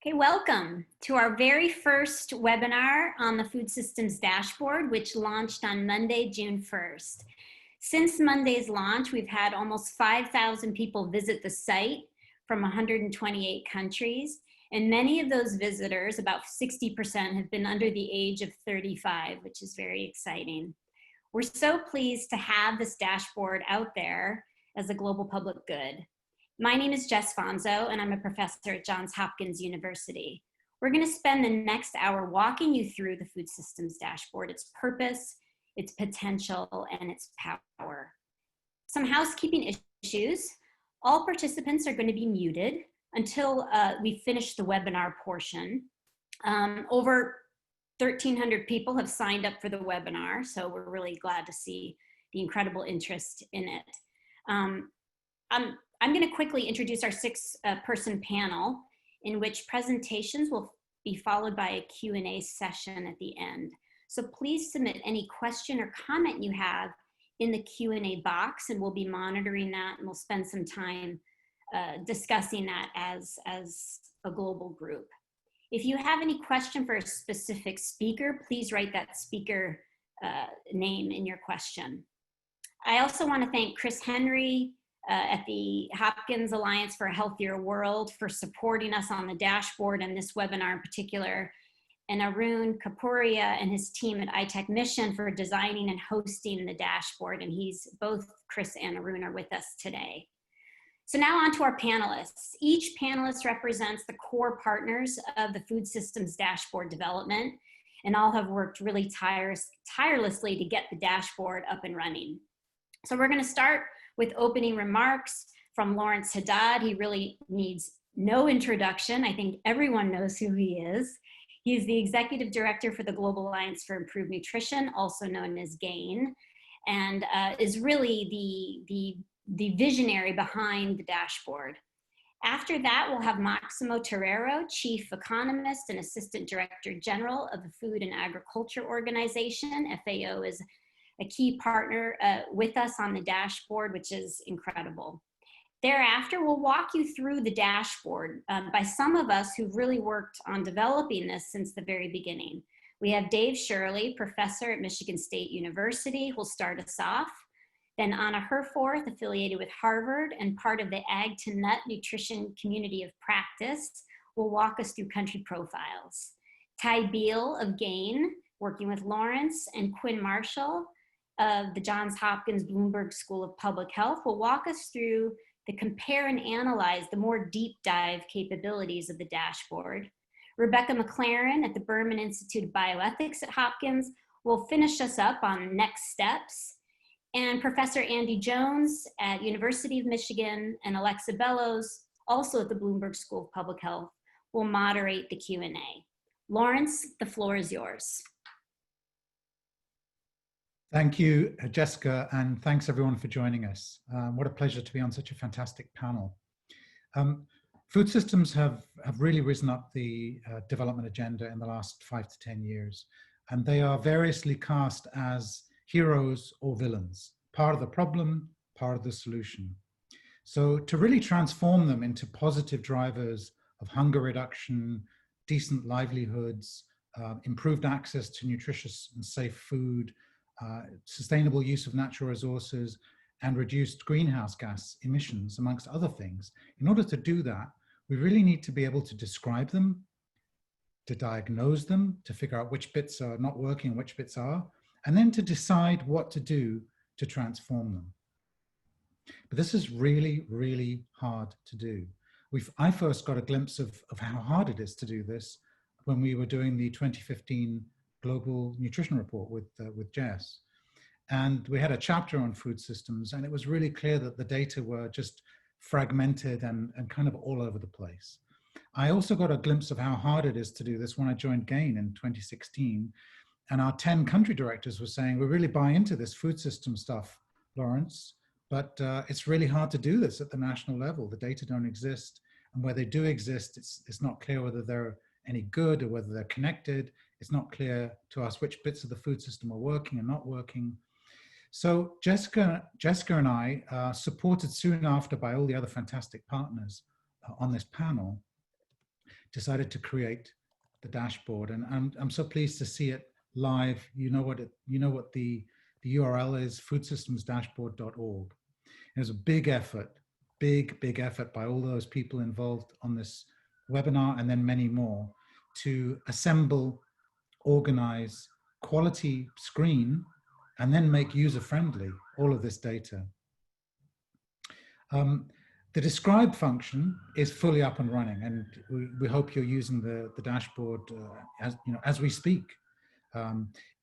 Okay, welcome to our very first webinar on the Food Systems Dashboard, which launched on Monday, June 1st. Since Monday's launch, we've had almost 5,000 people visit the site from 128 countries, and many of those visitors, about 60%, have been under the age of 35, which is very exciting. We're so pleased to have this dashboard out there as a global public good. My name is Jess Fonzo, and I'm a professor at Johns Hopkins University. We're going to spend the next hour walking you through the Food Systems Dashboard, its purpose, its potential, and its power. Some housekeeping issues. All participants are going to be muted until we finish the webinar portion. Over 1,300 people have signed up for the webinar, so we're really glad to see the incredible interest in it. I'm going to quickly introduce our six-person panel, in which presentations will be followed by a Q&A session at the end. So please submit any question or comment you have in the Q&A box, and we'll be monitoring that, and we'll spend some time discussing that as a global group. If you have any question for a specific speaker, please write that speaker name in your question. I also want to thank Chris Henry, at the Hopkins Alliance for a Healthier World for supporting us on the dashboard and this webinar in particular, and Arun Kapuria and his team at iTech Mission for designing and hosting the dashboard, and both Chris and Arun are with us today. So now on to our panelists. Each panelist represents the core partners of the Food Systems Dashboard development, and all have worked really tirelessly to get the dashboard up and running. So we're going to start with opening remarks from Lawrence Haddad. He really needs no introduction. I think everyone knows who he is. He is the Executive Director for the Global Alliance for Improved Nutrition, also known as GAIN, and is really the visionary behind the dashboard. After that, we'll have Maximo Terrero, Chief Economist and Assistant Director General of the Food and Agriculture Organization. FAO is a key partner with us on the dashboard, which is incredible. Thereafter, we'll walk you through the dashboard by some of us who've really worked on developing this since the very beginning. We have Dave Shirley, professor at Michigan State University, who'll start us off. Then Anna Herforth, affiliated with Harvard and part of the Ag to Nut Nutrition Community of Practice, will walk us through country profiles. Ty Beal of GAIN, working with Lawrence, and Quinn Marshall of the Johns Hopkins Bloomberg School of Public Health will walk us through the compare and analyze the more deep dive capabilities of the dashboard. Rebecca McLaren at the Berman Institute of Bioethics at Hopkins will finish us up on next steps. And Professor Andy Jones at University of Michigan and Alexa Bellows, also at the Bloomberg School of Public Health, will moderate the Q&A. Lawrence, the floor is yours. Thank you, Jessica, and thanks everyone for joining us. What a pleasure to be on such a fantastic panel. Food systems have really risen up the development agenda in the last 5 to 10 years, and they are variously cast as heroes or villains, part of the problem, part of the solution. So to really transform them into positive drivers of hunger reduction, decent livelihoods, improved access to nutritious and safe food, sustainable use of natural resources, and reduced greenhouse gas emissions, amongst other things. In order to do that, we really need to be able to describe them, to diagnose them, to figure out which bits are not working, which bits are, and then to decide what to do to transform them. But this is really, really hard to do. I first got a glimpse of how hard it is to do this when we were doing the 2015 Global Nutrition Report with Jess. And we had a chapter on food systems, and it was really clear that the data were just fragmented and kind of all over the place. I also got a glimpse of how hard it is to do this when I joined GAIN in 2016. And our 10 country directors were saying, we really buy into this food system stuff, Lawrence, but it's really hard to do this at the national level. The data don't exist. And where they do exist, it's not clear whether they're any good or whether they're connected. It's not clear to us which bits of the food system are working and not working. So Jessica and I, supported soon after by all the other fantastic partners on this panel, decided to create the dashboard, and I'm so pleased to see it live. You know what the URL is: foodsystemsdashboard.org. It was a big effort, big effort by all those people involved on this webinar, and then many more, to assemble, organize, quality screen, and then make user-friendly all of this data. The describe function is fully up and running, and we hope you're using the dashboard as we speak.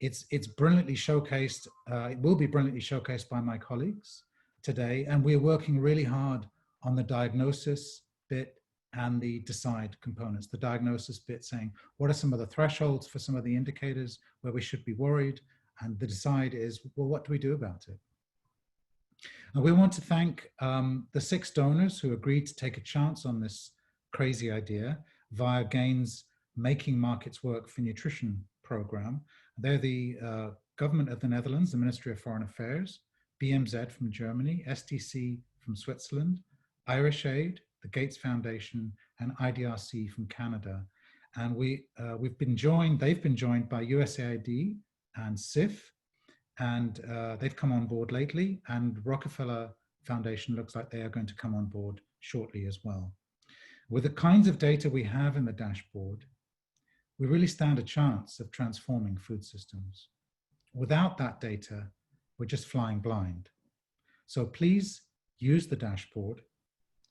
It's brilliantly showcased. It will be brilliantly showcased by my colleagues today, and we're working really hard on the diagnosis bit and the decide components. The diagnosis bit saying, what are some of the thresholds for some of the indicators where we should be worried? And the decide is, well, what do we do about it? And we want to thank the 6 donors who agreed to take a chance on this crazy idea via GAIN's Making Markets Work for Nutrition program. They're the government of the Netherlands, the Ministry of Foreign Affairs, BMZ from Germany, SDC from Switzerland, Irish Aid, the Gates Foundation, and IDRC from Canada. And they've been joined by USAID and CIF, and they've come on board lately, and Rockefeller Foundation looks like they are going to come on board shortly as well. With the kinds of data we have in the dashboard, we really stand a chance of transforming food systems. Without that data, we're just flying blind. So please use the dashboard,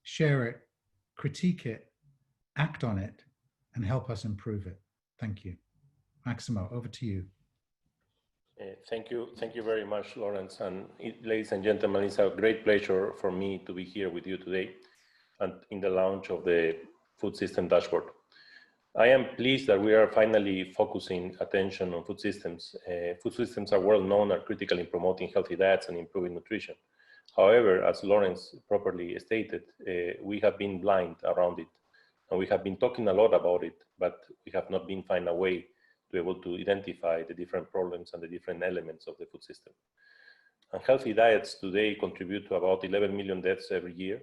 share it, critique it, act on it, and help us improve it. Thank you. Maximo, over to you. Thank you very much, Lawrence. And ladies and gentlemen, it's a great pleasure for me to be here with you today and in the launch of the food system dashboard. I am pleased that we are finally focusing attention on food systems. Food systems are well known, are critical in promoting healthy diets and improving nutrition. However, as Lawrence properly stated, we have been blind around it, and we have been talking a lot about it, but we have not been finding a way to be able to identify the different problems and the different elements of the food system. Unhealthy diets today contribute to about 11 million deaths every year.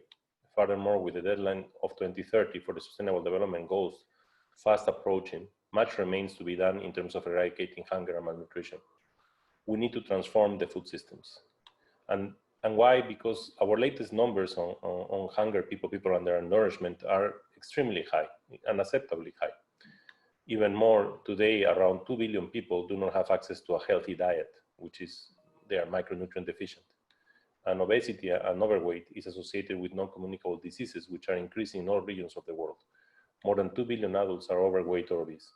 Furthermore, with the deadline of 2030 for the Sustainable Development Goals fast approaching, much remains to be done in terms of eradicating hunger and malnutrition. We need to transform the food systems. And why? Because our latest numbers on hunger, people undernourishment are extremely high, unacceptably high. Even more, today, around 2 billion people do not have access to a healthy diet, which is, they are micronutrient deficient. And obesity and overweight is associated with non-communicable diseases, which are increasing in all regions of the world. More than 2 billion adults are overweight or obese.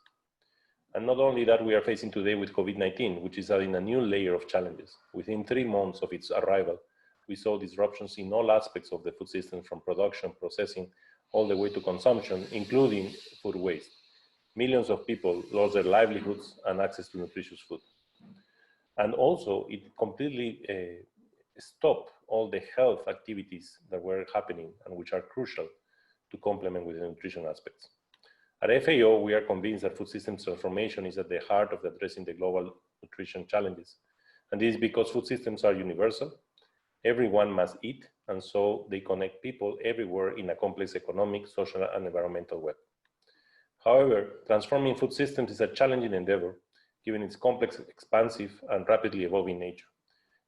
And not only that, we are facing today with COVID-19, which is adding a new layer of challenges. Within 3 months of its arrival, we saw disruptions in all aspects of the food system, from production, processing, all the way to consumption, including food waste. Millions of people lost their livelihoods and access to nutritious food. And also, it completely stopped all the health activities that were happening and which are crucial to complement with the nutrition aspects. At FAO, we are convinced that food systems transformation is at the heart of addressing the global nutrition challenges. And this is because food systems are universal. Everyone must eat, and so they connect people everywhere in a complex economic, social, and environmental web. However, transforming food systems is a challenging endeavor, given its complex, expansive, and rapidly evolving nature.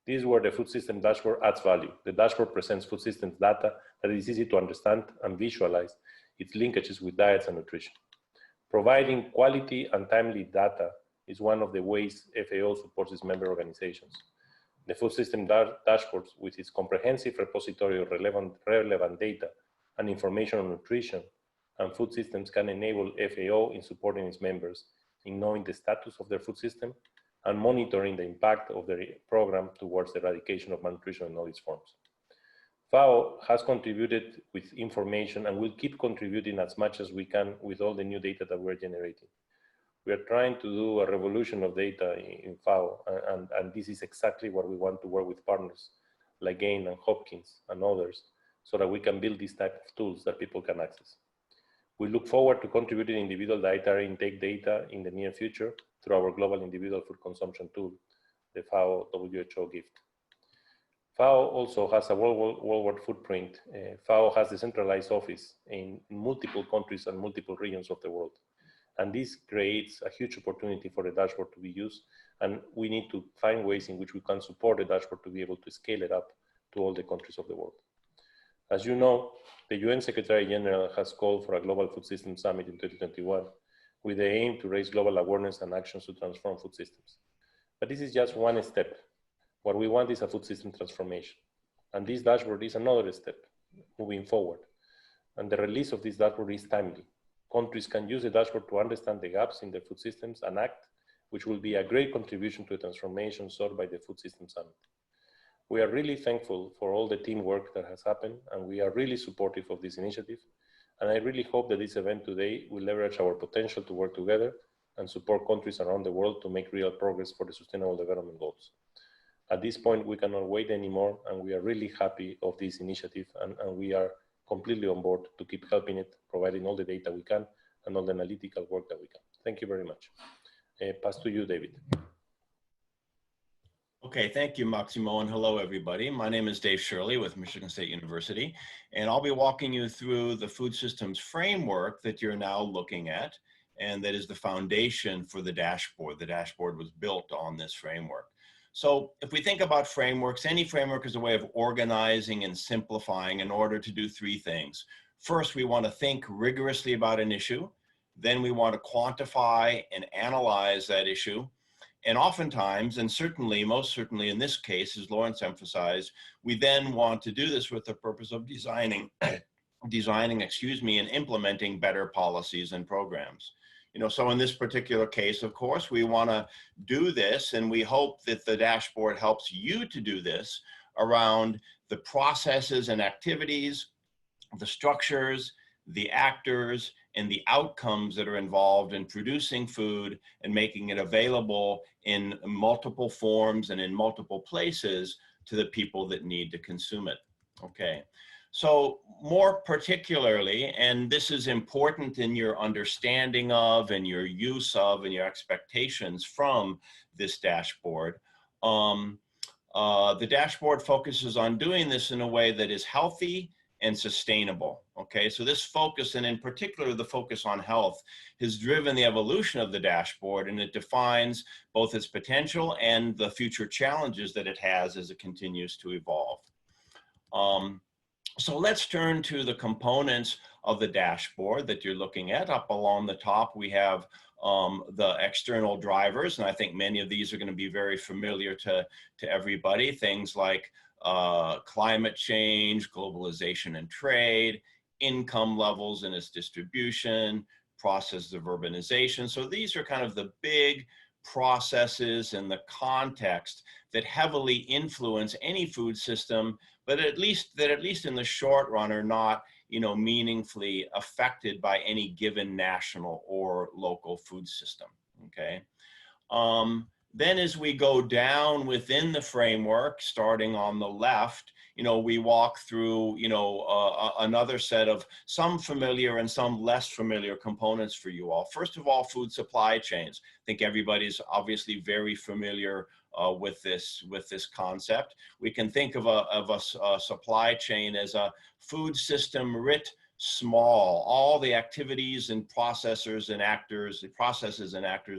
This is where the food system dashboard adds value. The dashboard presents food systems data that is easy to understand and visualize its linkages with diets and nutrition. Providing quality and timely data is one of the ways FAO supports its member organizations. The food system dashboards, with its comprehensive repository of relevant data and information on nutrition and food systems, can enable FAO in supporting its members in knowing the status of their food system and monitoring the impact of the program towards the eradication of malnutrition in all its forms. FAO has contributed with information and will keep contributing as much as we can with all the new data that we're generating. We are trying to do a revolution of data in FAO, and this is exactly what we want to work with partners like GAIN and Hopkins and others, so that we can build these type of tools that people can access. We look forward to contributing individual dietary intake data in the near future through our global individual food consumption tool, the FAO WHO gift. FAO also has a worldwide footprint. FAO has a centralized office in multiple countries and multiple regions of the world. And this creates a huge opportunity for the dashboard to be used. And we need to find ways in which we can support the dashboard to be able to scale it up to all the countries of the world. As you know, the UN Secretary General has called for a Global Food Systems Summit in 2021 with the aim to raise global awareness and actions to transform food systems. But this is just one step. What we want is a food system transformation. And this dashboard is another step moving forward. And the release of this dashboard is timely. Countries can use the dashboard to understand the gaps in their food systems and act, which will be a great contribution to the transformation sought by the Food Systems Summit. We are really thankful for all the teamwork that has happened, and we are really supportive of this initiative. And I really hope that this event today will leverage our potential to work together and support countries around the world to make real progress for the Sustainable Development Goals. At this point, we cannot wait anymore, and we are really happy of this initiative, and we are completely on board to keep helping it, providing all the data we can and all the analytical work that we can. Thank you very much. Pass to you, David. Okay, thank you, Maximo, and hello, everybody. My name is Dave Shirley with Michigan State University, and I'll be walking you through the food systems framework that you're now looking at, and that is the foundation for the dashboard. The dashboard was built on this framework. So if we think about frameworks, any framework is a way of organizing and simplifying in order to do three things. First, we want to think rigorously about an issue. Then we want to quantify and analyze that issue. And oftentimes, and certainly, most certainly in this case, as Lawrence emphasized, we then want to do this with the purpose of designing, and implementing better policies and programs. So in this particular case, of course, we want to do this, and we hope that the dashboard helps you to do this around the processes and activities, the structures, the actors, and the outcomes that are involved in producing food and making it available in multiple forms and in multiple places to the people that need to consume it. Okay. So more particularly, and this is important in your understanding of and your use of and your expectations from this dashboard, the dashboard focuses on doing this in a way that is healthy and sustainable. Okay, so this focus, and in particular the focus on health, has driven the evolution of the dashboard, and it defines both its potential and the future challenges that it has as it continues to evolve. So let's turn to the components of the dashboard that you're looking at. Up along the top, we have the external drivers, and I think many of these are going to be very familiar to everybody. Things like climate change, globalization and trade, income levels and its distribution, processes of urbanization. So these are kind of the big processes and the context that heavily influence any food system, but at least in the short run are not, meaningfully affected by any given national or local food system. Okay. Then as we go down within the framework, starting on the left, we walk through, another set of some familiar and some less familiar components for you all. First of all, food supply chains. I think everybody's obviously very familiar with this concept. We can think of a supply chain as a food system writ small, all the activities and processes and actors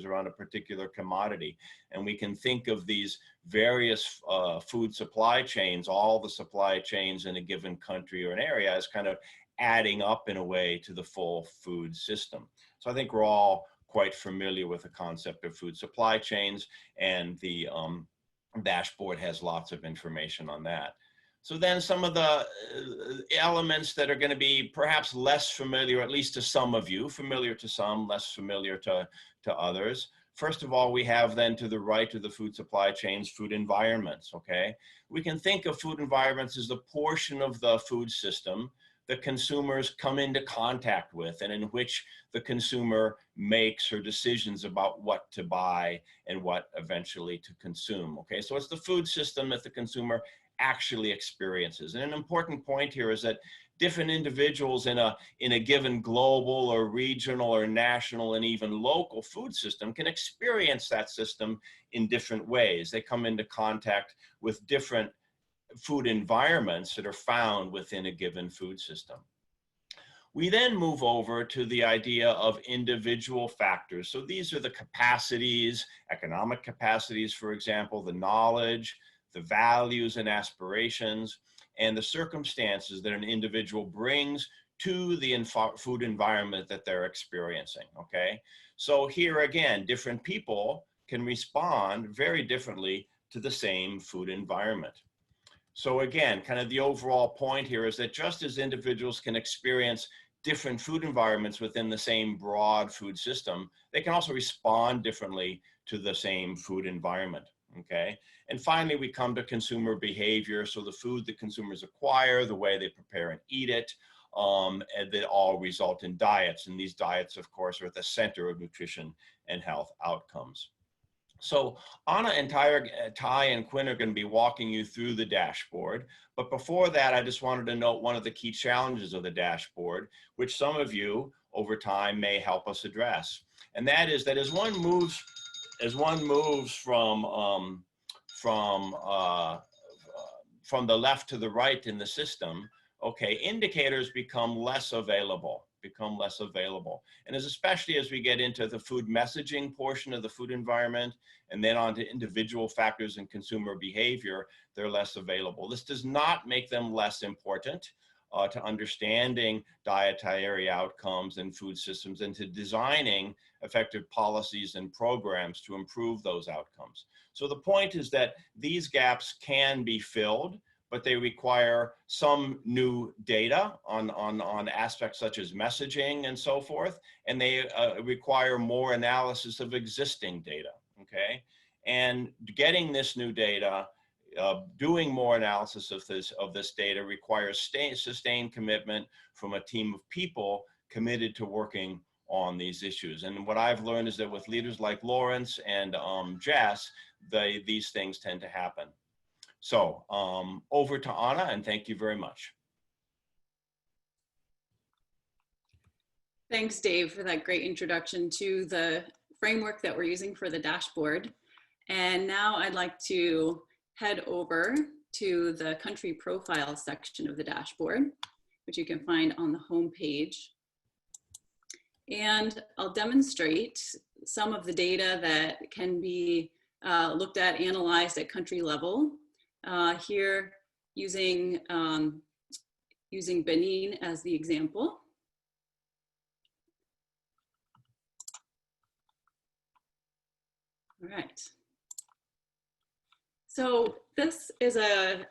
around a particular commodity. And we can think of these various food supply chains, all the supply chains in a given country or an area, as kind of adding up in a way to the full food system. So I think we're all quite familiar with the concept of food supply chains, and the dashboard has lots of information on that. So then some of the elements that are going to be perhaps less familiar, at least to some of you, familiar to some, less familiar to others. First of all, we have then to the right of the food supply chains, food environments, okay? We can think of food environments as the portion of the food system that consumers come into contact with, and in which the consumer makes her decisions about what to buy and what eventually to consume, okay? So it's the food system that the consumer actually experiences. And an important point here is that different individuals in a given global or regional or national and even local food system can experience that system in different ways. They come into contact with different food environments that are found within a given food system. We then move over to the idea of individual factors. So these are the capacities, economic capacities, for example, the knowledge, the values and aspirations, and the circumstances that an individual brings to the food environment that they're experiencing, okay? So here again, different people can respond very differently to the same food environment. So again, kind of the overall point here is that just as individuals can experience different food environments within the same broad food system, they can also respond differently to the same food environment, okay? And finally, we come to consumer behavior. So the food that consumers acquire, the way they prepare and eat it, and that all result in diets. And these diets, of course, are at the center of nutrition and health outcomes. So Anna and Ty and Quinn are going to be walking you through the dashboard. But before that, I just wanted to note one of the key challenges of the dashboard, which some of you over time may help us address. And that is that as one moves from the left to the right in the system, okay, indicators become less available. And especially as we get into the food messaging portion of the food environment and then onto individual factors and consumer behavior, they're less available. This does not make them less important to understanding dietary outcomes and food systems and to designing effective policies and programs to improve those outcomes. So the point is that these gaps can be filled, but they require some new data on aspects such as messaging and so forth, and they require more analysis of existing data, okay? And getting this new data, doing more analysis of this data requires sustained commitment from a team of people committed to working on these issues. And what I've learned is that with leaders like Lawrence and Jess, these things tend to happen. So over to Anna, and thank you very much. Thanks, Dave, for that great introduction to the framework that we're using for the dashboard. And now I'd like to head over to the country profile section of the dashboard, which you can find on the home page. And I'll demonstrate some of the data that can be looked at, analyzed at country level. Here using Benin as the example. All right. So this is a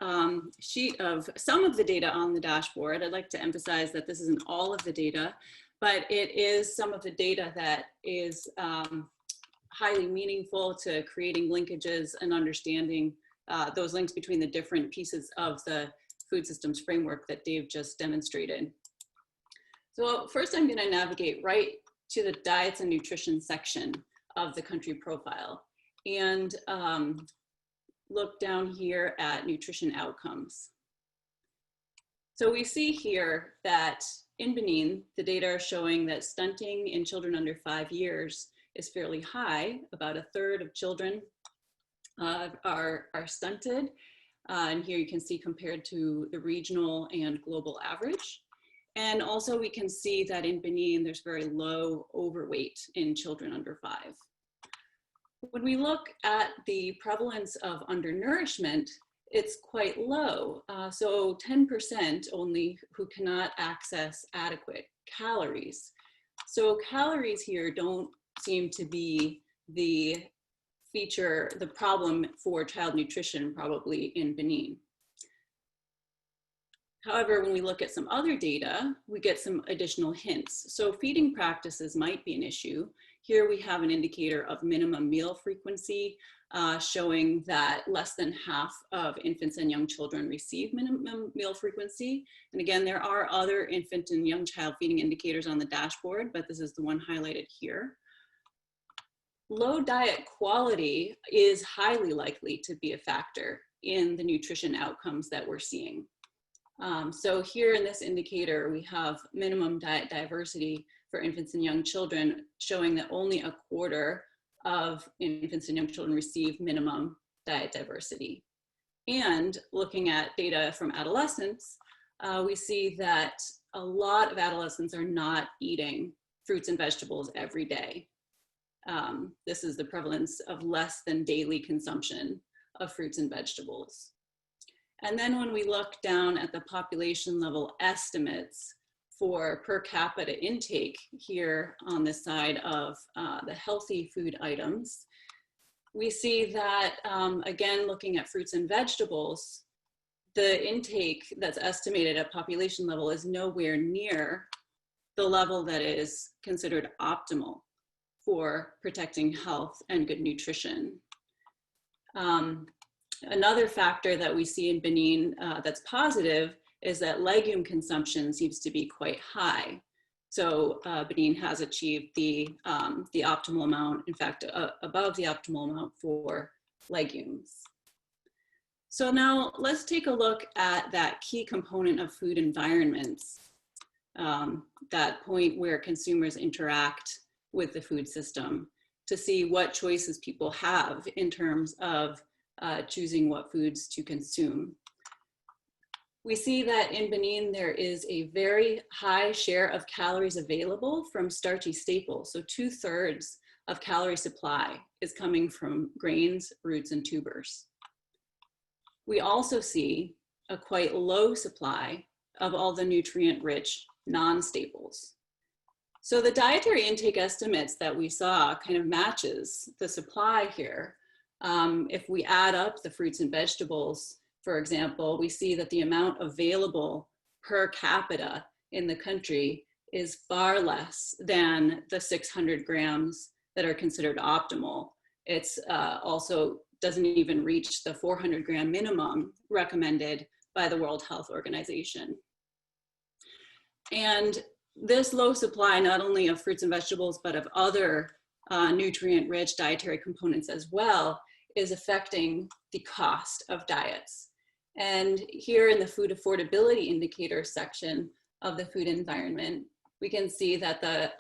sheet of some of the data on the dashboard. I'd like to emphasize that this isn't all of the data, but it is some of the data that is highly meaningful to creating linkages and understanding those links between the different pieces of the food systems framework that Dave just demonstrated. So first I'm going to navigate right to the diets and nutrition section of the country profile and look down here at nutrition outcomes. So we see here that in Benin, the data are showing that stunting in children under 5 years is fairly high. About a third of children are stunted. And here you can see compared to the regional and global average. And also we can see that in Benin, there's very low overweight in children under 5. When we look at the prevalence of undernourishment, it's quite low. So 10% only who cannot access adequate calories. So calories here don't seem to be the feature, the problem for child nutrition probably in Benin. However, when we look at some other data, we get some additional hints. So feeding practices might be an issue. Here we have an indicator of minimum meal frequency, showing that less than half of infants and young children receive minimum meal frequency. And again, there are other infant and young child feeding indicators on the dashboard, but this is the one highlighted here. Low diet quality is highly likely to be a factor in the nutrition outcomes that we're seeing. So here in this indicator, we have minimum diet diversity for infants and young children, showing that only a quarter of infants and young children receive minimum diet diversity. And looking at data from adolescents, we see that a lot of adolescents are not eating fruits and vegetables every day. This is the prevalence of less than daily consumption of fruits and vegetables. And then when we look down at the population level estimates for per capita intake here on this side of the healthy food items, we see that, again, looking at fruits and vegetables, the intake that's estimated at population level is nowhere near the level that is considered optimal for protecting health and good nutrition. Another factor that we see in Benin that's positive is that legume consumption seems to be quite high. So Benin has achieved the optimal amount, in fact, above the optimal amount for legumes. So now let's take a look at that key component of food environments, that point where consumers interact with the food system, to see what choices people have in terms of choosing what foods to consume. We see that in Benin, there is a very high share of calories available from starchy staples. So 2/3 of calorie supply is coming from grains, roots, and tubers. We also see a quite low supply of all the nutrient-rich non-staples. So the dietary intake estimates that we saw kind of matches the supply here. If we add up the fruits and vegetables, for example, we see that the amount available per capita in the country is far less than the 600 grams that are considered optimal. It's also doesn't even reach the 400 gram minimum recommended by the World Health Organization. And this low supply, not only of fruits and vegetables, but of other nutrient-rich dietary components as well, is affecting the cost of diets. And here in the food affordability indicator section of the food environment, we can see that at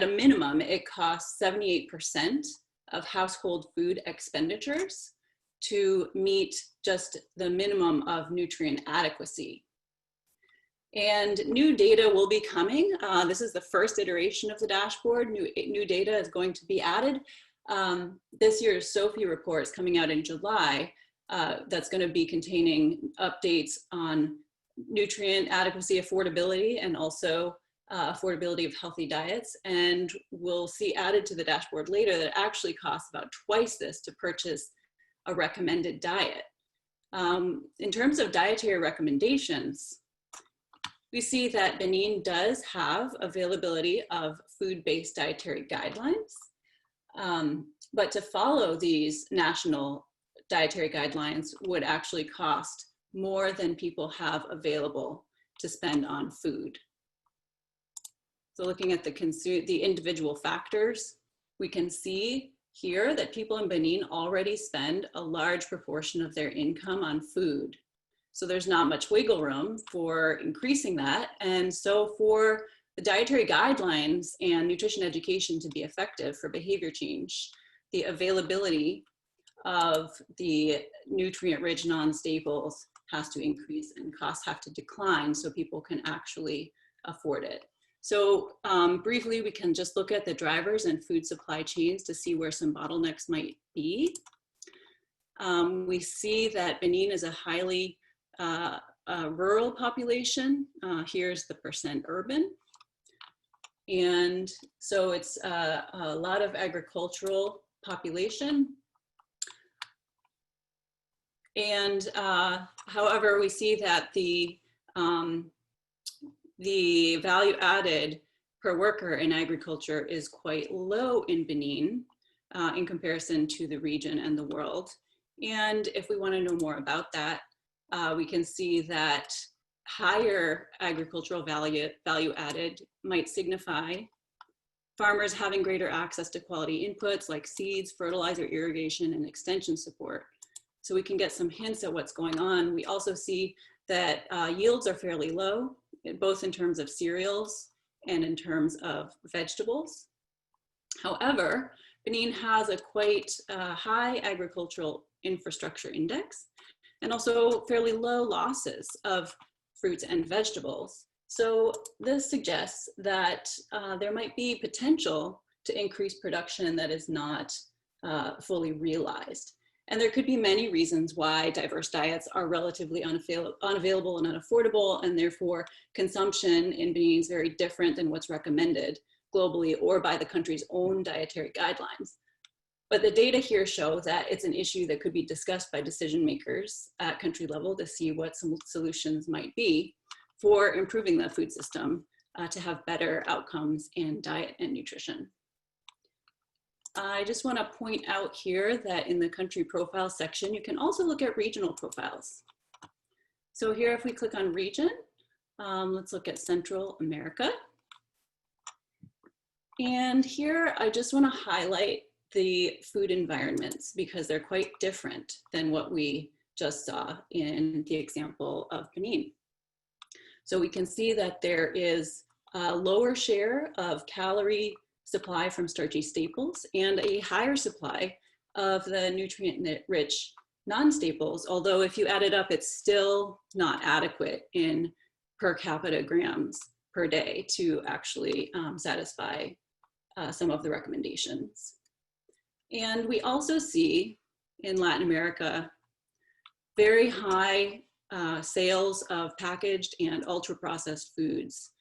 a minimum, it costs 78% of household food expenditures to meet just the minimum of nutrient adequacy. And new data will be coming. This is the first iteration of the dashboard. New data is going to be added. This year's SOFI report is coming out in July. That's going to be containing updates on nutrient adequacy, affordability, and also affordability of healthy diets. And we'll see added to the dashboard later that it actually costs about twice this to purchase a recommended diet. In terms of dietary recommendations, we see that Benin does have availability of food-based dietary guidelines, but to follow these national dietary guidelines would actually cost more than people have available to spend on food. So looking at the individual factors, we can see here that people in Benin already spend a large proportion of their income on food. So there's not much wiggle room for increasing that. And so for the dietary guidelines and nutrition education to be effective for behavior change, the availability of the nutrient-rich non-staples has to increase and costs have to decline so people can actually afford it. So briefly, we can just look at the drivers and food supply chains to see where some bottlenecks might be. We see that Benin is a highly rural population. Here's the percent urban. And so it's a lot of agricultural population. And however, we see that the value added per worker in agriculture is quite low in Benin in comparison to the region and the world. And if we want to know more about that, we can see that higher agricultural value added might signify farmers having greater access to quality inputs like seeds, fertilizer, irrigation, and extension support. So we can get some hints at what's going on. We also see that yields are fairly low, both in terms of cereals and in terms of vegetables. However, Benin has a quite high agricultural infrastructure index, and also fairly low losses of fruits and vegetables. So this suggests that there might be potential to increase production that is not fully realized. And there could be many reasons why diverse diets are relatively unavailable and unaffordable, and therefore consumption in Benin is very different than what's recommended globally or by the country's own dietary guidelines. But the data here show that it's an issue that could be discussed by decision makers at country level to see what some solutions might be for improving the food system to have better outcomes in diet and nutrition. I just want to point out here that in the country profile section, you can also look at regional profiles. So here, if we click on region, let's look at Central America. And here, I just want to highlight the food environments because they're quite different than what we just saw in the example of Benin. So we can see that there is a lower share of calorie supply from starchy staples and a higher supply of the nutrient-rich non-staples, although if you add it up, it's still not adequate in per capita grams per day to actually satisfy some of the recommendations. And we also see in Latin America very high sales of packaged and ultra-processed foods.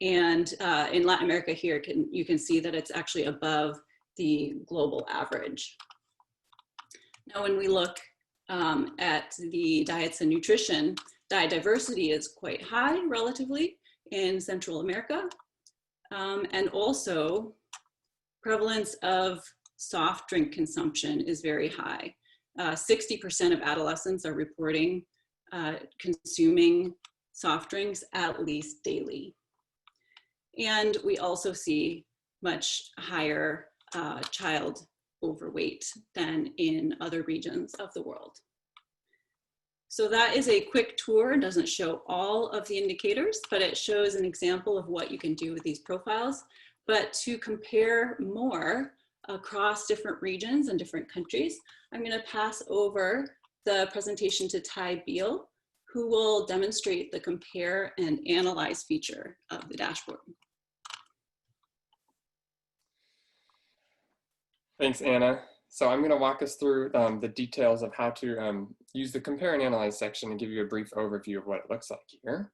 And in Latin America here, you can see that it's actually above the global average. Now, when we look at the diets and nutrition, diet diversity is quite high relatively in Central America. And also prevalence of soft drink consumption is very high. 60% of adolescents are reporting consuming soft drinks at least daily. And we also see much higher child overweight than in other regions of the world. So that is a quick tour, doesn't show all of the indicators, but it shows an example of what you can do with these profiles. But to compare more across different regions and different countries, I'm going to pass over the presentation to Ty Beal, who will demonstrate the compare and analyze feature of the dashboard. Thanks, Anna. So I'm going to walk us through the details of how to use the compare and analyze section and give you a brief overview of what it looks like here.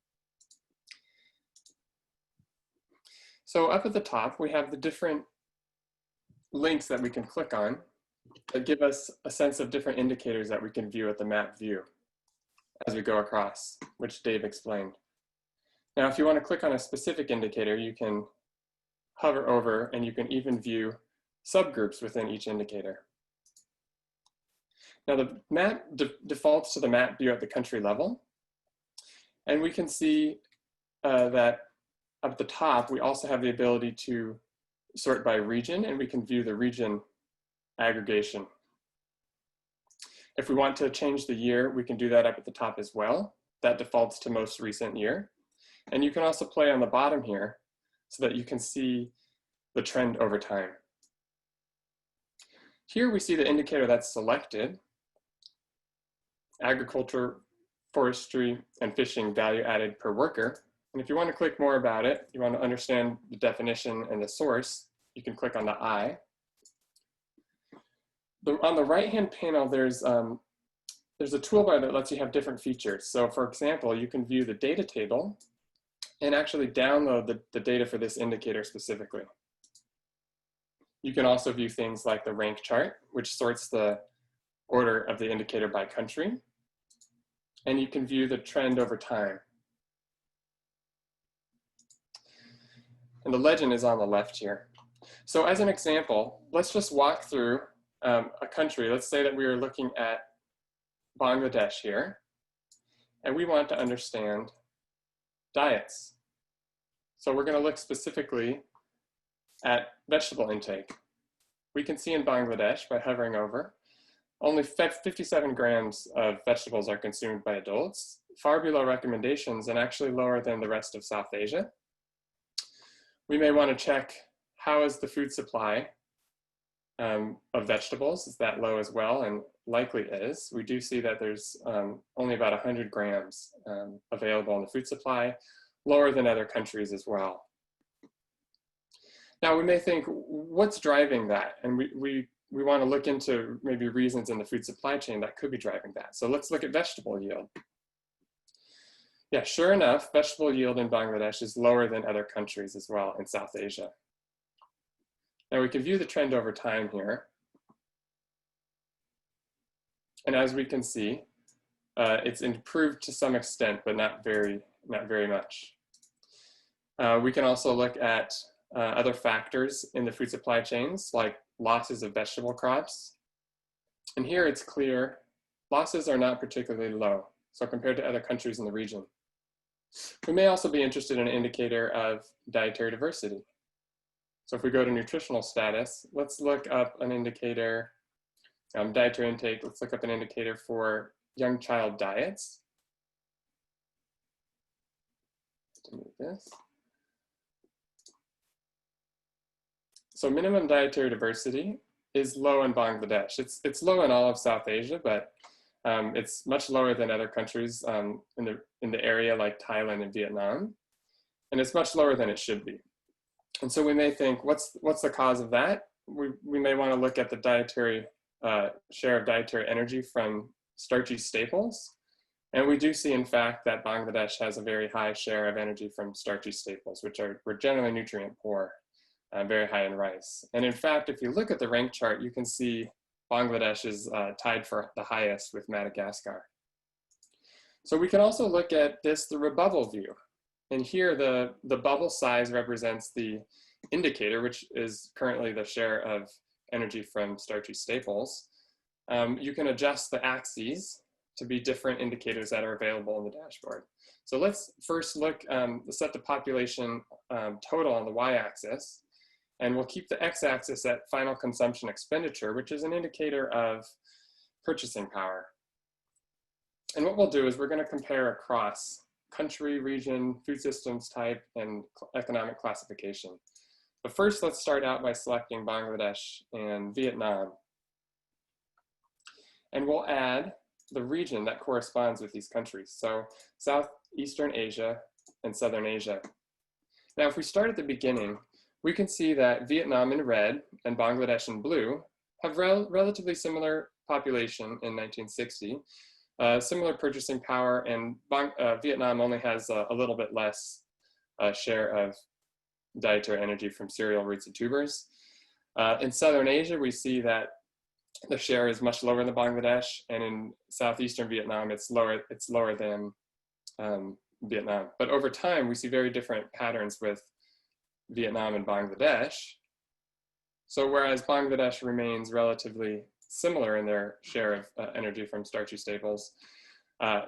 So up at the top, we have the different links that we can click on that give us a sense of different indicators that we can view at the map view as we go across, which Dave explained. Now, if you want to click on a specific indicator, you can hover over and you can even view subgroups within each indicator. Now, the map defaults to the map view at the country level. And we can see that up at the top, we also have the ability to sort by region, and we can view the region aggregation. If we want to change the year, we can do that up at the top as well. That defaults to most recent year. And you can also play on the bottom here so that you can see the trend over time. Here we see the indicator that's selected, agriculture, forestry, and fishing value added per worker. And if you want to click more about it, you want to understand the definition and the source, you can click on the I. On the right-hand panel, there's a toolbar that lets you have different features. So for example, you can view the data table and actually download the data for this indicator specifically. You can also view things like the rank chart, which sorts the order of the indicator by country. And you can view the trend over time. And the legend is on the left here. So as an example, let's just walk through a country. Let's say that we are looking at Bangladesh here, and we want to understand diets. So we're going to look specifically at vegetable intake. We can see in Bangladesh, by hovering over, only 57 grams of vegetables are consumed by adults, far below recommendations and actually lower than the rest of South Asia. We may want to check how is the food supply of vegetables is that low as well, and likely is. We do see that there's only about 100 grams available in the food supply, lower than other countries as well. Now we may think, what's driving that? And we want to look into maybe reasons in the food supply chain that could be driving that. So let's look at vegetable yield. Yeah, sure enough, vegetable yield in Bangladesh is lower than other countries as well in South Asia. Now we can view the trend over time here. And as we can see, it's improved to some extent, but not very much. We can also look at other factors in the food supply chains, like losses of vegetable crops. And here it's clear, losses are not particularly low, so compared to other countries in the region. We may also be interested in an indicator of dietary diversity. So if we go to nutritional status, let's look up an indicator, dietary intake, let's look up an indicator for young child diets. To move this. So minimum dietary diversity is low in Bangladesh. It's low in all of South Asia, but it's much lower than other countries in the area like Thailand and Vietnam, and it's much lower than it should be. And so we may think, what's the cause of that? We may want to look at the dietary share of dietary energy from starchy staples, and we do see, in fact, that Bangladesh has a very high share of energy from starchy staples, which are generally nutrient poor, very high in rice. And in fact, if you look at the rank chart, you can see Bangladesh is tied for the highest with Madagascar. So we can also look at this through a bubble view. And here the bubble size represents the indicator, which is currently the share of energy from starchy staples. You can adjust the axes to be different indicators that are available in the dashboard. So let's first look, set the population total on the y-axis. And we'll keep the x-axis at final consumption expenditure, which is an indicator of purchasing power. And what we'll do is we're going to compare across country, region, food systems type, and economic classification. But first, let's start out by selecting Bangladesh and Vietnam. And we'll add the region that corresponds with these countries. So Southeastern Asia and Southern Asia. Now, if we start at the beginning, we can see that Vietnam in red and Bangladesh in blue have relatively similar population in 1960, similar purchasing power, and Vietnam only has a little bit less share of dietary energy from cereal, roots, and tubers. In Southern Asia, we see that the share is much lower than Bangladesh, and in Southeastern Vietnam, it's lower than Vietnam. But over time, we see very different patterns with Vietnam and Bangladesh. So whereas Bangladesh remains relatively similar in their share of energy from starchy staples,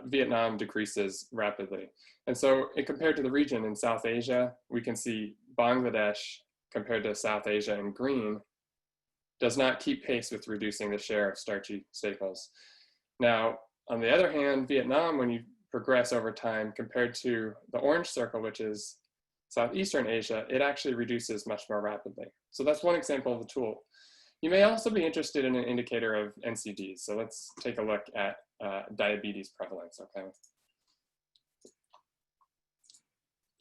Vietnam decreases rapidly. And so compared to the region in South Asia, we can see Bangladesh compared to South Asia in green does not keep pace with reducing the share of starchy staples. Now, on the other hand, Vietnam, when you progress over time compared to the orange circle, which is Southeastern Asia, it actually reduces much more rapidly. So that's one example of the tool. You may also be interested in an indicator of NCDs. So let's take a look at diabetes prevalence, okay?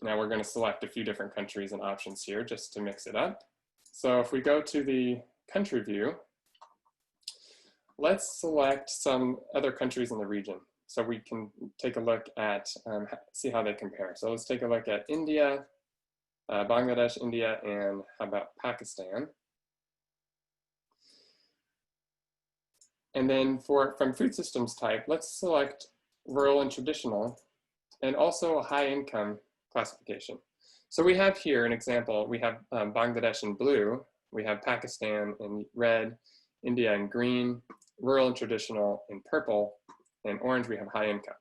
Now we're going to select a few different countries and options here just to mix it up. So if we go to the country view, let's select some other countries in the region so we can take a look at, see how they compare. So let's take a look at India, Bangladesh, India, and how about Pakistan? And then from food systems type, let's select rural and traditional, and also a high income classification. So we have here an example. We have Bangladesh in blue, we have Pakistan in red, India in green, rural and traditional in purple, and orange we have high income.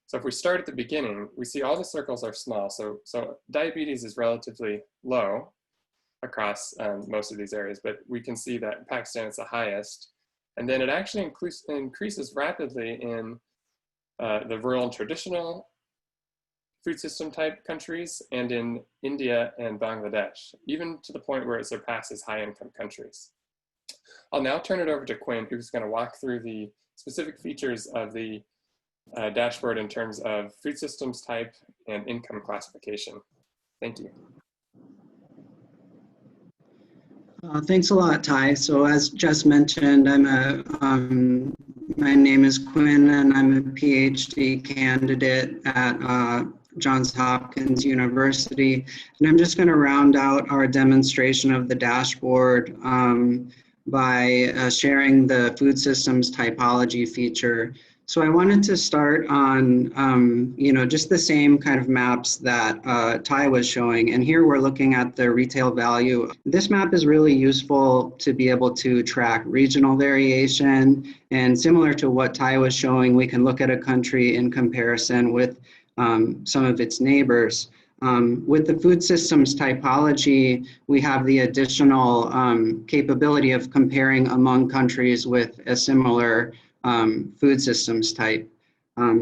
So if we start at the beginning, we see all the circles are small. So diabetes is relatively low across most of these areas, but we can see that in Pakistan it's the highest. And then it actually increases rapidly in the rural and traditional food system type countries and in India and Bangladesh, even to the point where it surpasses high income countries. I'll now turn it over to Quinn, who's going to walk through the specific features of the dashboard in terms of food systems type and income classification. Thank you. Thanks a lot, Ty. So as just mentioned, my name is Quinn, and I'm a PhD candidate at Johns Hopkins University. And I'm just going to round out our demonstration of the dashboard by sharing the food systems typology feature. So I wanted to start on, just the same kind of maps that Ty was showing. And here we're looking at the retail value. This map is really useful to be able to track regional variation. And similar to what Ty was showing, we can look at a country in comparison with some of its neighbors. With the food systems typology, we have the additional capability of comparing among countries with a similar food systems type.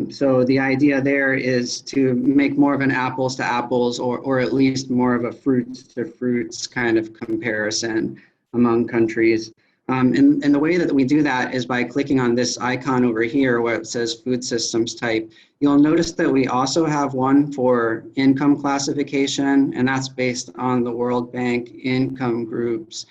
So the idea there is to make more of an apples to apples or at least more of a fruits to fruits kind of comparison among countries. And the way that we do that is by clicking on this icon over here where it says food systems type. You'll notice that we also have one for income classification, and that's based on the World Bank income groups.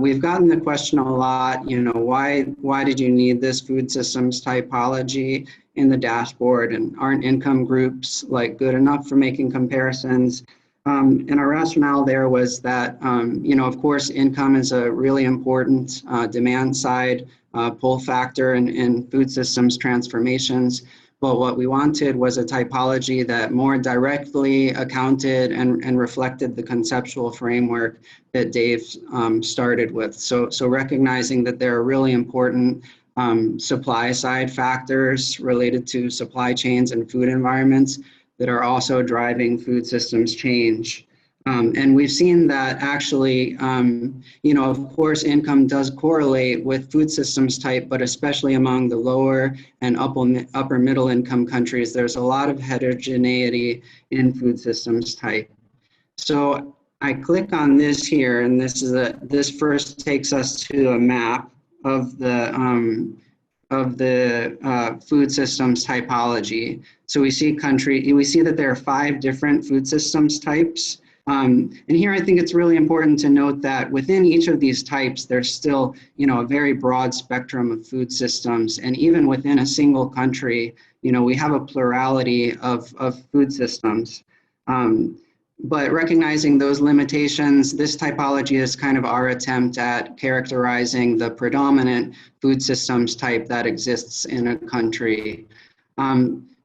We've gotten the question a lot, why did you need this food systems typology in the dashboard, and aren't income groups good enough for making comparisons? And our rationale there was that, of course, income is a really important demand side pull factor in food systems transformations. But what we wanted was a typology that more directly accounted and reflected the conceptual framework that Dave started with. So recognizing that there are really important supply side factors related to supply chains and food environments that are also driving food systems change. And we've seen that actually, of course, income does correlate with food systems type, but especially among the lower and upper middle income countries, there's a lot of heterogeneity in food systems type. So I click on this here, and this first takes us to a map of the food systems typology. So we see that there are 5 different food systems types. And here I think it's really important to note that within each of these types, there's still, a very broad spectrum of food systems. And even within a single country, we have a plurality of food systems. But recognizing those limitations, this typology is kind of our attempt at characterizing the predominant food systems type that exists in a country.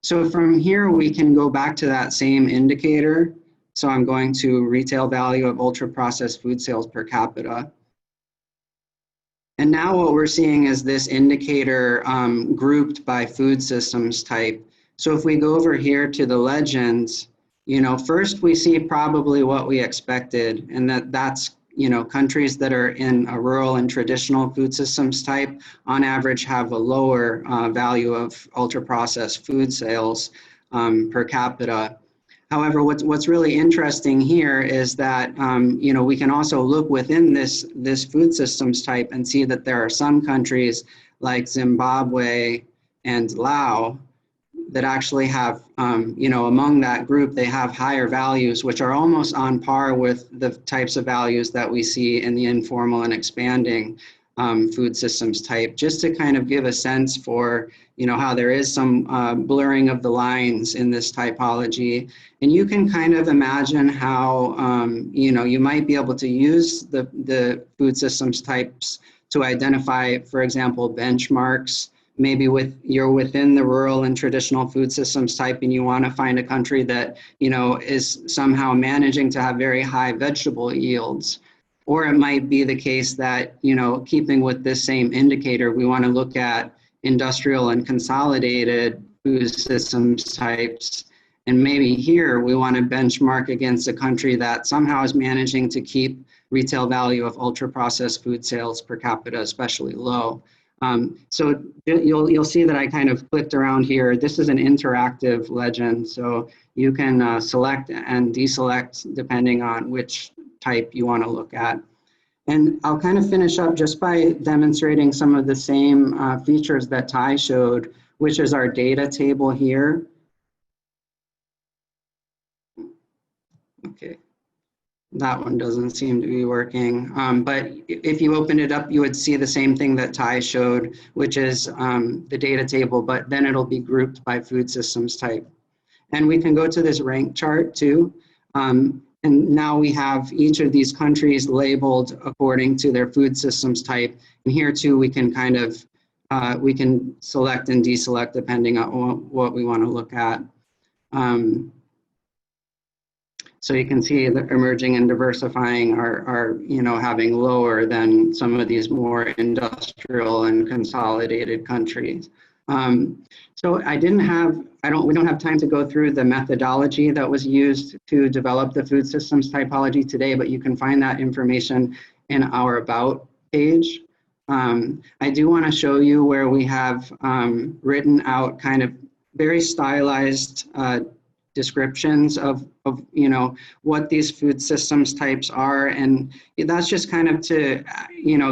So from here, we can go back to that same indicator. So I'm going to retail value of ultra-processed food sales per capita. And now what we're seeing is this indicator grouped by food systems type. So if we go over here to the legends, first we see probably what we expected, and that's countries that are in a rural and traditional food systems type on average have a lower value of ultra-processed food sales per capita. However, what's really interesting here is that, we can also look within this food systems type and see that there are some countries like Zimbabwe and Laos that actually have, among that group, they have higher values, which are almost on par with the types of values that we see in the informal and expanding food systems type, just to kind of give a sense for, how there is some blurring of the lines in this typology. And you can kind of imagine how, you might be able to use the food systems types to identify, for example, benchmarks. Maybe you're within the rural and traditional food systems type and you want to find a country that, is somehow managing to have very high vegetable yields. Or it might be the case that, keeping with this same indicator, we want to look at industrial and consolidated food systems types. And maybe here we want to benchmark against a country that somehow is managing to keep retail value of ultra-processed food sales per capita especially low. So you'll see that I kind of clicked around here. This is an interactive legend, so you can select and deselect depending on which type you want to look at. And I'll kind of finish up just by demonstrating some of the same features that Ty showed, which is our data table here. Okay, that one doesn't seem to be working. But if you open it up, you would see the same thing that Ty showed, which is the data table, but then it'll be grouped by food systems type. And we can go to this rank chart too. And now we have each of these countries labeled according to their food systems type. And here too, we can kind of, we can select and deselect depending on what we want to look at. So you can see that emerging and diversifying are having lower than some of these more industrial and consolidated countries. So we don't have time to go through the methodology that was used to develop the food systems typology today, but you can find that information in our About page. I do want to show you where we have written out kind of very stylized descriptions of what these food systems types are, and that's just kind of to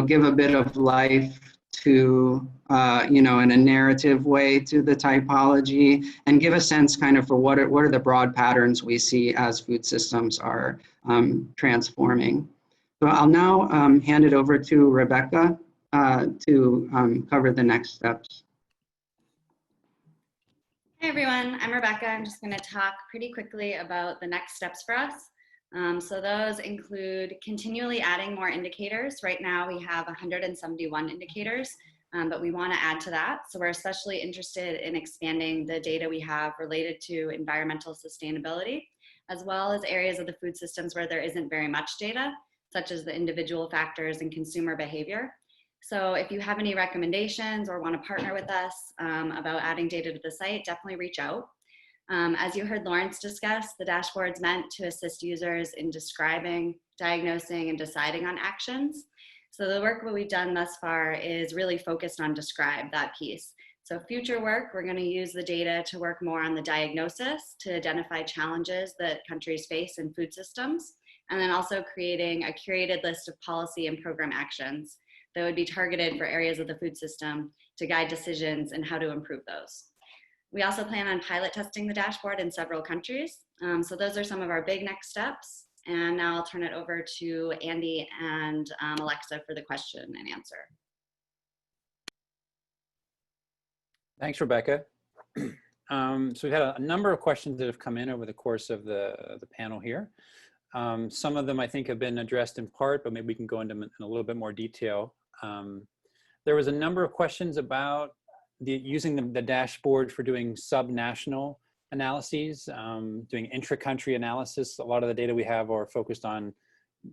give a bit of life to in a narrative way to the typology, and give a sense kind of for what are the broad patterns we see as food systems are transforming. So I'll now hand it over to Rebecca to cover the next steps. Hey everyone, I'm Rebecca. I'm just going to talk pretty quickly about the next steps for us. So those include continually adding more indicators. Right now we have 171 indicators, but we want to add to that. So we're especially interested in expanding the data we have related to environmental sustainability, as well as areas of the food systems where there isn't very much data, such as the individual factors and consumer behavior. So if you have any recommendations or want to partner with us about adding data to the site, definitely reach out. As you heard Lawrence discuss, the dashboard's meant to assist users in describing, diagnosing, and deciding on actions. So the work that we've done thus far is really focused on describe, that piece. So future work, we're going to use the data to work more on the diagnosis, to identify challenges that countries face in food systems, and then also creating a curated list of policy and program actions that would be targeted for areas of the food system to guide decisions and how to improve those. We also plan on pilot testing the dashboard in several countries. So those are some of our big next steps. And now I'll turn it over to Andy and Alexa for the question and answer. Thanks, Rebecca. So we've had a number of questions that have come in over the course of the panel here. Some of them I think have been addressed in part, but maybe we can go into in a little bit more detail. There was a number of questions about using the dashboard for doing sub-national analyses, doing intra-country analysis. A lot of the data we have are focused on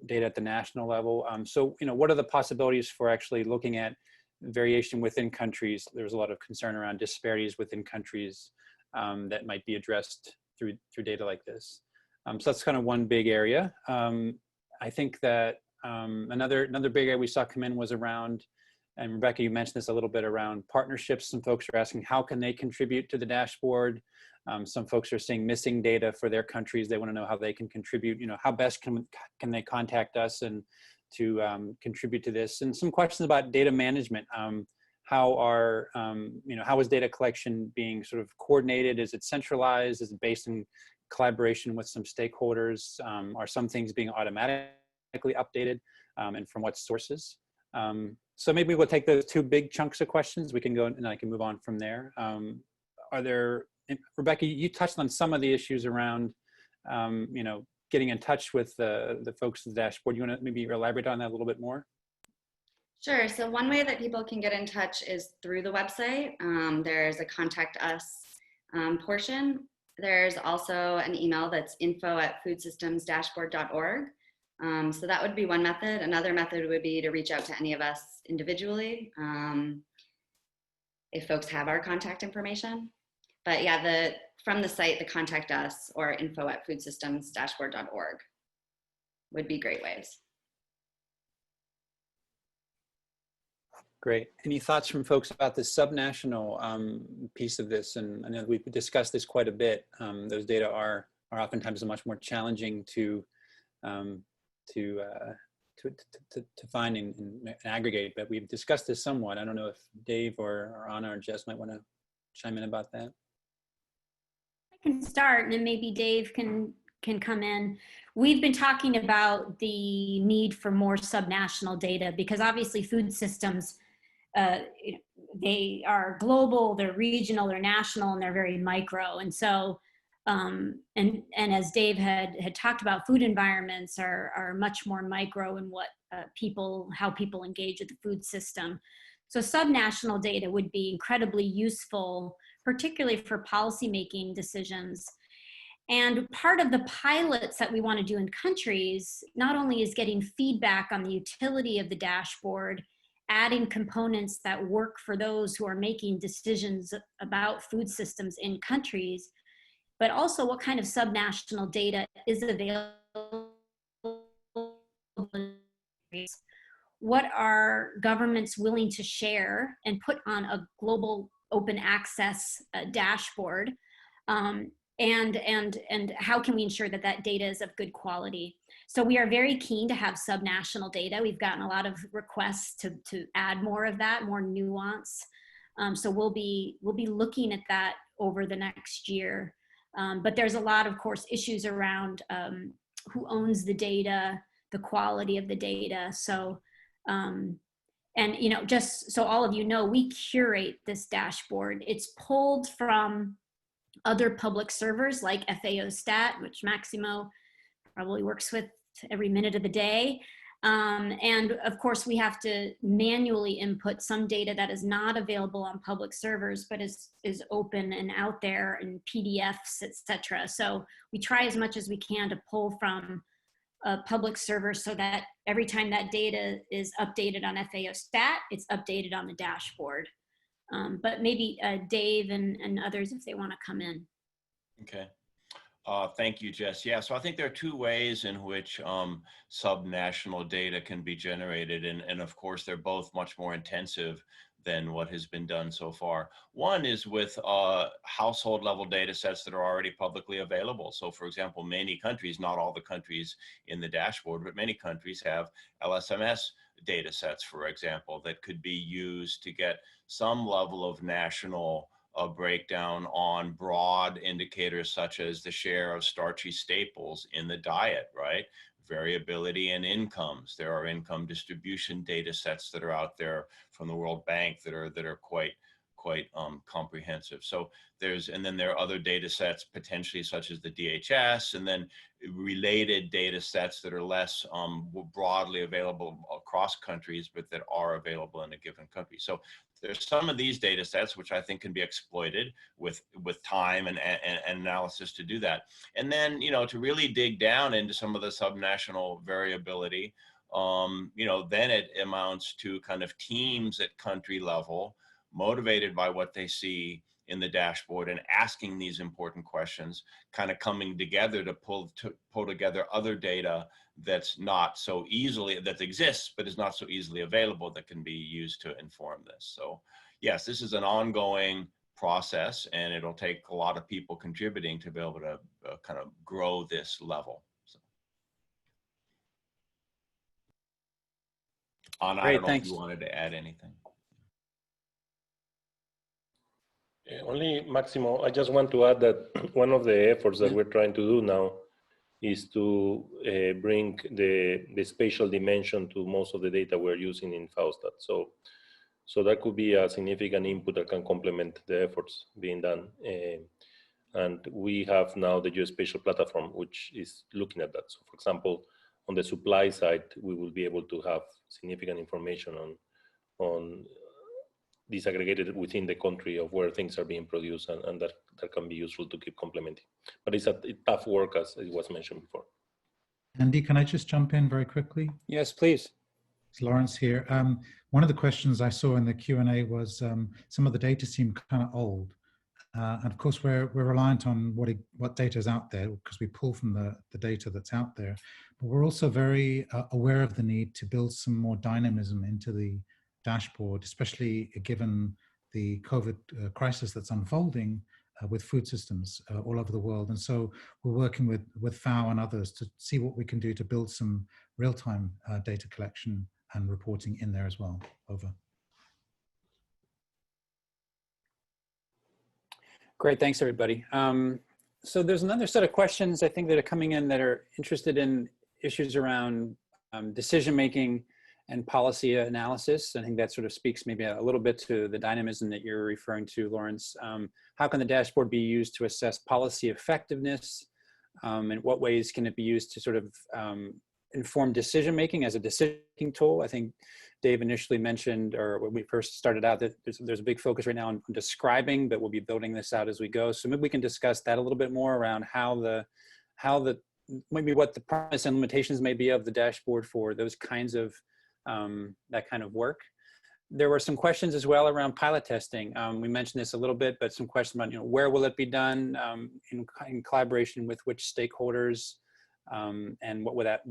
data at the national level. So, what are the possibilities for actually looking at variation within countries? There's a lot of concern around disparities within countries that might be addressed through data like this. So that's kind of one big area. I think that another big area we saw come in was around, and Rebecca, you mentioned this a little bit, around partnerships. Some folks are asking how can they contribute to the dashboard. Some folks are seeing missing data for their countries. They want to know how they can contribute. How best can they contact us and to contribute to this? And some questions about data management. How is data collection being sort of coordinated? Is it centralized? Is it based in collaboration with some stakeholders? Are some things being automatically updated, and from what sources? So maybe we'll take those two big chunks of questions. We can go and I can move on from there. Rebecca, you touched on some of the issues around, getting in touch with the folks at the dashboard. You want to maybe elaborate on that a little bit more? Sure. So one way that people can get in touch is through the website. There's a contact us portion. There's also an email that's info@foodsystemsdashboard.org. So that would be one method. Another method would be to reach out to any of us individually if folks have our contact information. But yeah, from the site, the contact us or info@foodsystemsdashboard.org would be great ways. Great. Any thoughts from folks about the subnational piece of this? And I know we've discussed this quite a bit. Those data are oftentimes much more challenging to to find and aggregate, but we've discussed this somewhat. I don't know if Dave or Anna or Jess might want to chime in about that. I can start, and then maybe Dave can come in. We've been talking about the need for more subnational data because obviously food systems, they are global, they're regional, they're national, and they're very micro. And so, and as Dave had talked about, food environments are much more micro in what how people engage with the food system. So subnational data would be incredibly useful, particularly for policymaking decisions. And part of the pilots that we want to do in countries, not only is getting feedback on the utility of the dashboard, adding components that work for those who are making decisions about food systems in countries, but also what kind of subnational data is available. What are governments willing to share and put on a global open access dashboard? And how can we ensure that that data is of good quality? So we are very keen to have subnational data. We've gotten a lot of requests to add more of that, more nuance. So we'll be looking at that over the next year. But there's a lot, of course, issues around who owns the data, the quality of the data. So, and you know, just so all of you know, we curate this dashboard. It's pulled from other public servers like FAO Stat, which Maximo probably works with every minute of the day. And of course, we have to manually input some data that is not available on public servers, but is open and out there in PDFs, etc. So we try as much as we can to pull from a public server so that every time that data is updated on FAO Stat, it's updated on the dashboard. But maybe Dave and others, if they want to come in. Okay. Thank you, Jess. Yeah, so I think there are two ways in which subnational data can be generated. And of course, they're both much more intensive than what has been done so far. One is with household level data sets that are already publicly available. So for example, many countries, not all the countries in the dashboard, but many countries have LSMS data sets, for example, that could be used to get some level of national breakdown on broad indicators such as the share of starchy staples in the diet, right? Variability in incomes. There are income distribution data sets that are out there from the World Bank that are quite comprehensive. So and then there are other data sets potentially such as the DHS, and then related data sets that are less broadly available across countries, but that are available in a given country. So there's some of these data sets which I think can be exploited with time and analysis to do that. And then, you know, to really dig down into some of the subnational variability, you know, then it amounts to kind of teams at country level, motivated by what they see in the dashboard and asking these important questions, kind of coming together to pull together other data that's not so easily, that exists, but is not so easily available, that can be used to inform this. So yes, this is an ongoing process, and it'll take a lot of people contributing to be able to kind of grow this level. So. Anna, I don't know if you wanted to add anything. Only Maximo, I just want to add that one of the efforts that we're trying to do now is to bring the spatial dimension to most of the data we're using in FAOSTAT. So that could be a significant input that can complement the efforts being done. And we have now the geospatial platform, which is looking at that. So for example, on the supply side, we will be able to have significant information on disaggregated within the country of where things are being produced, and that can be useful to keep complementing. But it's tough work, as it was mentioned before. Andy, can I just jump in very quickly? Yes, please. It's Lawrence here. One of the questions I saw in the Q&A was some of the data seem kind of old. And of course, we're reliant on what data is out there because we pull from the data that's out there. But we're also very aware of the need to build some more dynamism into the dashboard, especially given the COVID crisis that's unfolding. with food systems all over the world. And so we're working with FAO and others to see what we can do to build some real-time data collection and reporting in there as well. Over. Great, thanks everybody. So there's another set of questions I think that are coming in that are interested in issues around decision-making and policy analysis. I think that sort of speaks maybe a little bit to the dynamism that you're referring to, Lawrence. How can the dashboard be used to assess policy effectiveness? In what ways can it be used to sort of inform decision-making as a decision-making tool? I think Dave initially mentioned, or when we first started out, that there's a big focus right now on describing, but we'll be building this out as we go. So maybe we can discuss that a little bit more around maybe what the promise and limitations may be of the dashboard for those kinds of that kind of work. There were some questions as well around pilot testing. We mentioned this a little bit, but some questions about where will it be done in collaboration with which stakeholders, and what would that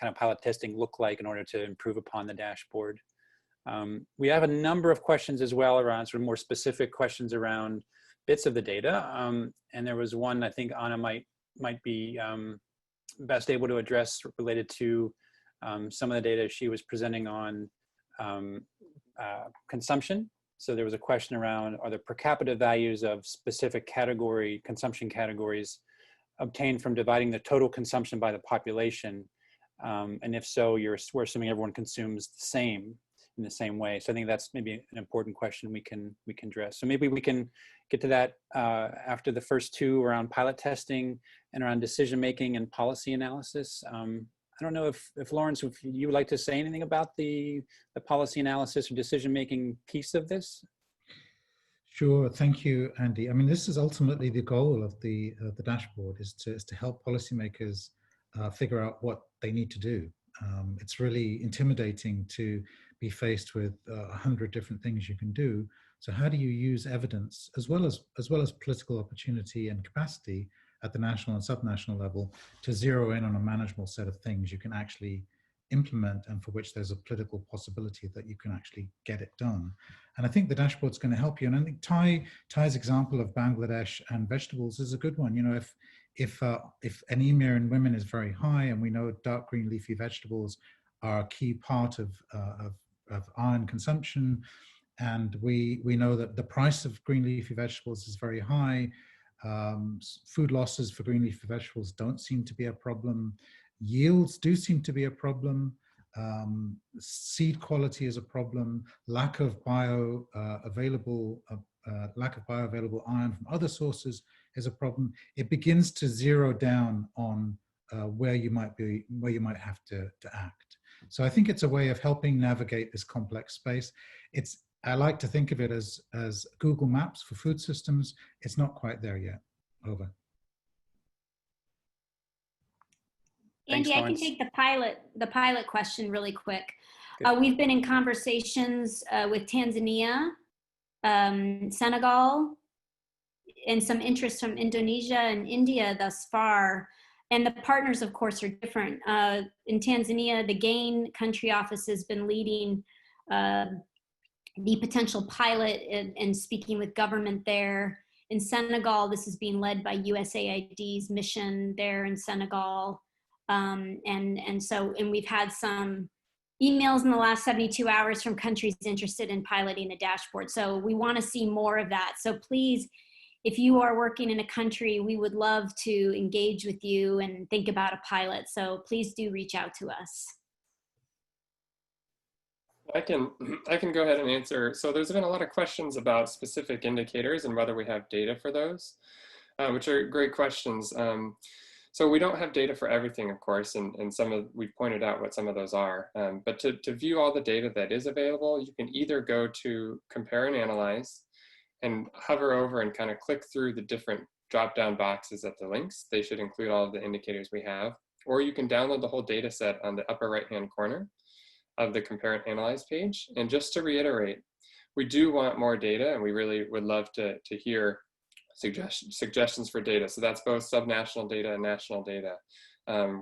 kind of pilot testing look like in order to improve upon the dashboard. We have a number of questions as well around sort of more specific questions around bits of the data, and there was one I think Anna might be best able to address related to some of the data she was presenting on consumption. So there was a question around, are the per capita values of specific consumption categories obtained from dividing the total consumption by the population? And if so, we're assuming everyone consumes the same in the same way. So I think that's maybe an important question we can address. So maybe we can get to that after the first two around pilot testing and around decision-making and policy analysis. I don't know if Lawrence, if you would like to say anything about the policy analysis or decision-making piece of this. Sure, thank you, Andy. I mean, this is ultimately the goal of the dashboard, is to help policymakers figure out what they need to do. It's really intimidating to be faced with 100 different things you can do. So how do you use evidence as well as political opportunity and capacity at the national and subnational level to zero in on a manageable set of things you can actually implement and for which there's a political possibility that you can actually get it done? And I think the dashboard's going to help you. And I think Ty's example of Bangladesh and vegetables is a good one. If anemia in women is very high, and we know dark green leafy vegetables are a key part of iron consumption, and we know that the price of green leafy vegetables is very high. Food losses for green leafy vegetables don't seem to be a problem. Yields do seem to be a problem. Seed quality is a problem. Lack of bioavailable iron from other sources is a problem. It begins to zero down on where you might have to act. So I think it's a way of helping navigate this complex space. I like to think of it as Google Maps for food systems. It's not quite there yet. Over. Andy, I can take the pilot question really quick. We've been in conversations with Tanzania, Senegal, and some interest from Indonesia and India thus far. And the partners, of course, are different. In Tanzania, the GAIN country office has been leading the potential pilot and speaking with government there. In Senegal, this is being led by USAID's mission there in Senegal. And we've had some emails in the last 72 hours from countries interested in piloting the dashboard. So we want to see more of that. So please, if you are working in a country, we would love to engage with you and think about a pilot. So please do reach out to us. I can go ahead and answer. So there's been a lot of questions about specific indicators and whether we have data for those, which are great questions. So we don't have data for everything, of course, and we've pointed out what some of those are. But to view all the data that is available, you can either go to Compare and Analyze and hover over and kind of click through the different drop-down boxes at the links. They should include all of the indicators we have. Or you can download the whole data set on the upper right-hand corner of the Compare and Analyze page. And just to reiterate, we do want more data, and we really would love to hear suggestions for data. So that's both subnational data and national data.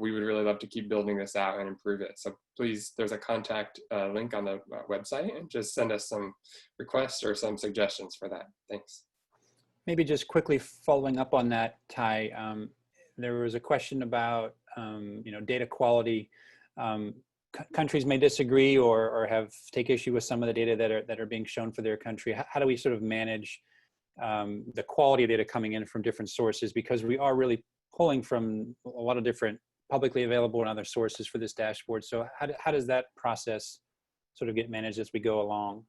We would really love to keep building this out and improve it. So please, there's a contact link on the website, and just send us some requests or some suggestions for that. Thanks. maybe just quickly following up on that, Ty, there was a question about data quality. Countries may disagree or take issue with some of the data that are being shown for their country. How do we sort of manage the quality of data coming in from different sources? Because we are really pulling from a lot of different publicly available and other sources for this dashboard. So how does that process sort of get managed as we go along?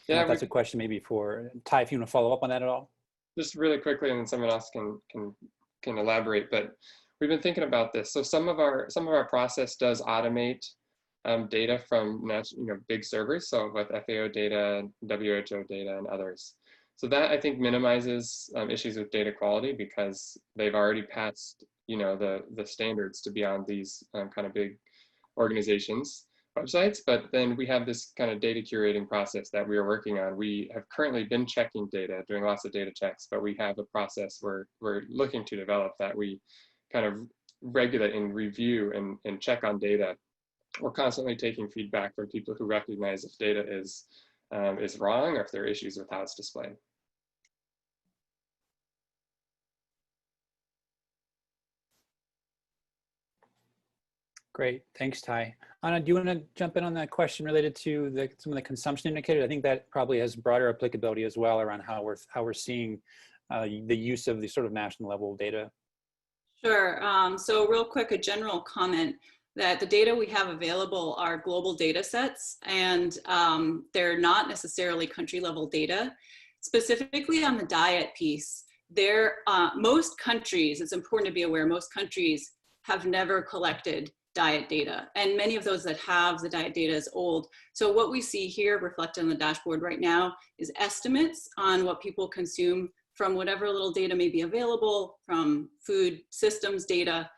Yeah, that's a question maybe for Ty, if you want to follow up on that at all. Just really quickly, and then someone else can elaborate. But we've been thinking about this. So some of our process does automate data from big servers, so with FAO data, WHO data, and others. So that I think minimizes issues with data quality because they've already passed the standards to be on these kind of big organizations websites. But then we have this kind of data curating process that we are working on. We have currently been checking data, doing lots of data checks, but we have a process where we're looking to develop that we kind of regulate and review and check on data. We're constantly taking feedback from people who recognize if data is wrong or if there are issues with how it's displayed. Great, thanks, Ty. Anna, do you want to jump in on that question related to some of the consumption indicators? I think that probably has broader applicability as well around how we're seeing the use of the sort of national level data. Sure. So real quick, a general comment that the data we have available are global data sets, and they're not necessarily country level data. Specifically on the diet piece, most countries, it's important to be aware, most countries have never collected diet data, and many of those that have the diet data is old. So what we see here reflected on the dashboard right now is estimates on what people consume from whatever little data may be available from food systems data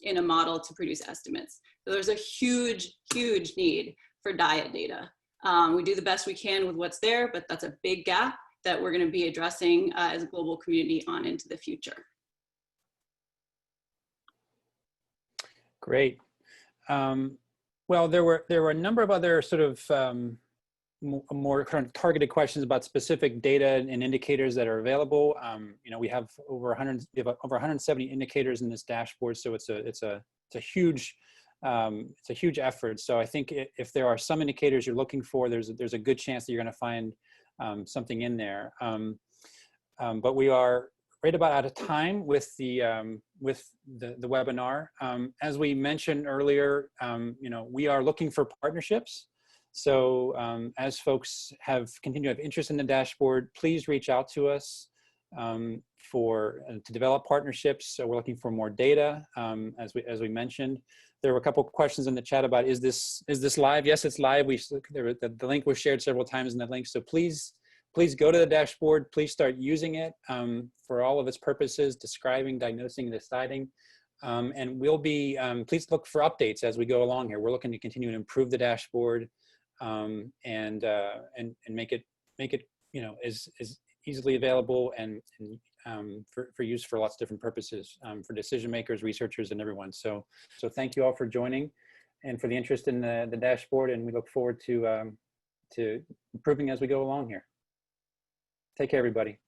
in a model to produce estimates. So there's a huge, huge need for diet data. We do the best we can with what's there, but that's a big gap that we're going to be addressing as a global community on into the future. Great. Well, there were a number of other sort of more kind of targeted questions about specific data and indicators that are available. We have over 170 indicators in this dashboard, so it's a huge effort. So I think if there are some indicators you're looking for, there's a good chance that you're going to find something in there. But we are right about out of time with the webinar. As we mentioned earlier, we are looking for partnerships. So as folks continue to have interest in the dashboard, please reach out to us to develop partnerships. So we're looking for more data, as we mentioned. There were a couple of questions in the chat about is this live? Yes, it's live. The link was shared several times in the link. So please go to the dashboard. Please start using it for all of its purposes: describing, diagnosing, deciding. And we'll be please look for updates as we go along here. We're looking to continue to improve the dashboard and make it as easily available and for use for lots of different purposes for decision makers, researchers, and everyone. So thank you all for joining and for the interest in the dashboard, and we look forward to improving as we go along here. Take care, everybody.